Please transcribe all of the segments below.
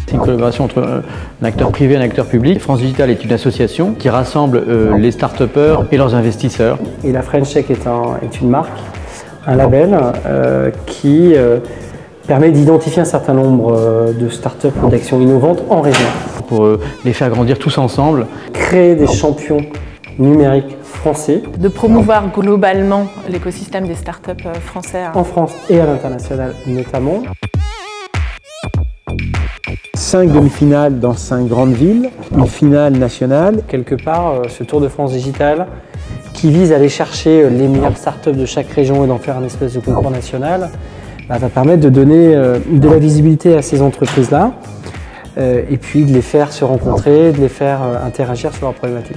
C'est une collaboration entre un acteur privé et un acteur public. France Digital est une association qui rassemble les start-upers et leurs investisseurs. Et la French Tech est une marque, un label qui permet d'identifier un certain nombre de start-up ou d'actions innovantes en région. Pour les faire grandir tous ensemble. Créer des champions numériques français. De promouvoir globalement l'écosystème des startups français. En France et à l'international notamment. 5 demi-finales dans 5 grandes villes, une finale nationale. Quelque part, ce Tour de France Digital qui vise à aller chercher les meilleures startups de chaque région et d'en faire un espèce de concours national, va permettre de donner de la visibilité à ces entreprises-là et puis de les faire se rencontrer, de les faire interagir sur leurs problématiques.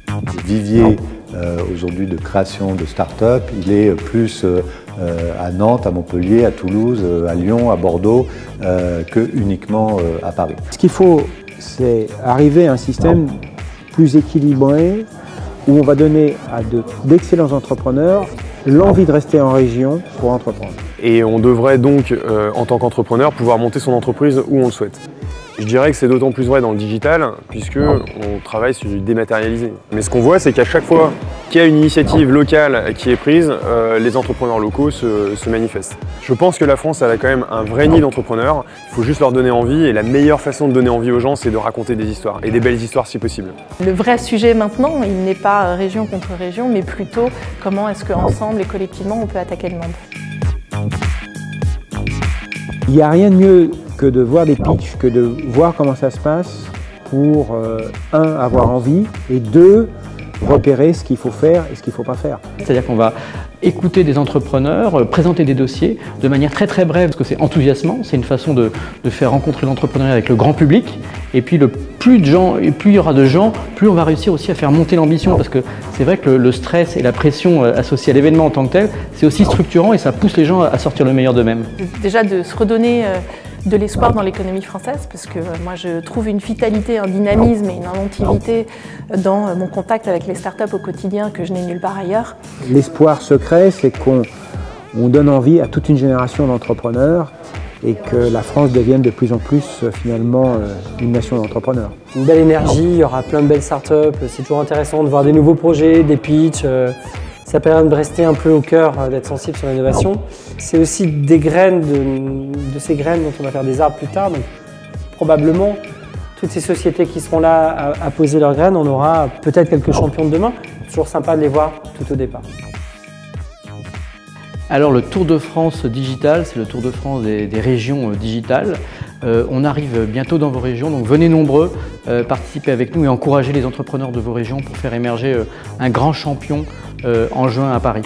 Le vivier aujourd'hui de création de start-up, il est plus à Nantes, à Montpellier, à Toulouse, à Lyon, à Bordeaux, que uniquement à Paris. Ce qu'il faut, c'est arriver à un système plus équilibré où on va donner à d'excellents entrepreneurs l'envie de rester en région pour entreprendre. Et on devrait donc, en tant qu'entrepreneur, pouvoir monter son entreprise où on le souhaite. Je dirais que c'est d'autant plus vrai dans le digital, puisqu'on travaille sur du dématérialisé. Mais ce qu'on voit, c'est qu'à chaque fois qu'il y a une initiative locale qui est prise, les entrepreneurs locaux se manifestent. Je pense que la France, elle a quand même un vrai nid d'entrepreneurs. Il faut juste leur donner envie, et la meilleure façon de donner envie aux gens, c'est de raconter des histoires, et des belles histoires si possible. Le vrai sujet maintenant, il n'est pas région contre région, mais plutôt comment est-ce qu'ensemble et collectivement, on peut attaquer le monde. Il n'y a rien de mieux que de voir des pitchs, que de voir comment ça se passe pour, un, avoir envie, et deux, repérer ce qu'il faut faire et ce qu'il ne faut pas faire. C'est-à-dire qu'on va écouter des entrepreneurs, présenter des dossiers de manière très très brève, parce que c'est enthousiasmant, c'est une façon de faire rencontrer l'entrepreneuriat avec le grand public, et puis plus il y aura de gens, plus on va réussir aussi à faire monter l'ambition, parce que c'est vrai que le stress et la pression associée à l'événement en tant que tel, c'est aussi structurant et ça pousse les gens à sortir le meilleur d'eux-mêmes. Déjà de se redonner de l'espoir dans l'économie française, parce que moi je trouve une vitalité, un dynamisme et une inventivité dans mon contact avec les startups au quotidien que je n'ai nulle part ailleurs. L'espoir secret, c'est qu'on donne envie à toute une génération d'entrepreneurs et que la France devienne de plus en plus finalement une nation d'entrepreneurs. Une belle énergie, il y aura plein de belles startups, c'est toujours intéressant de voir des nouveaux projets, des pitchs. Ça permet de rester un peu au cœur, d'être sensible sur l'innovation. C'est aussi des graines, de ces graines dont on va faire des arbres plus tard. Donc probablement, toutes ces sociétés qui seront là à poser leurs graines, on aura peut-être quelques champions de demain. C'est toujours sympa de les voir tout au départ. Alors le Tour de France Digital, c'est le Tour de France des régions digitales. On arrive bientôt dans vos régions, donc venez nombreux participer avec nous et encourager les entrepreneurs de vos régions pour faire émerger un grand champion en juin à Paris.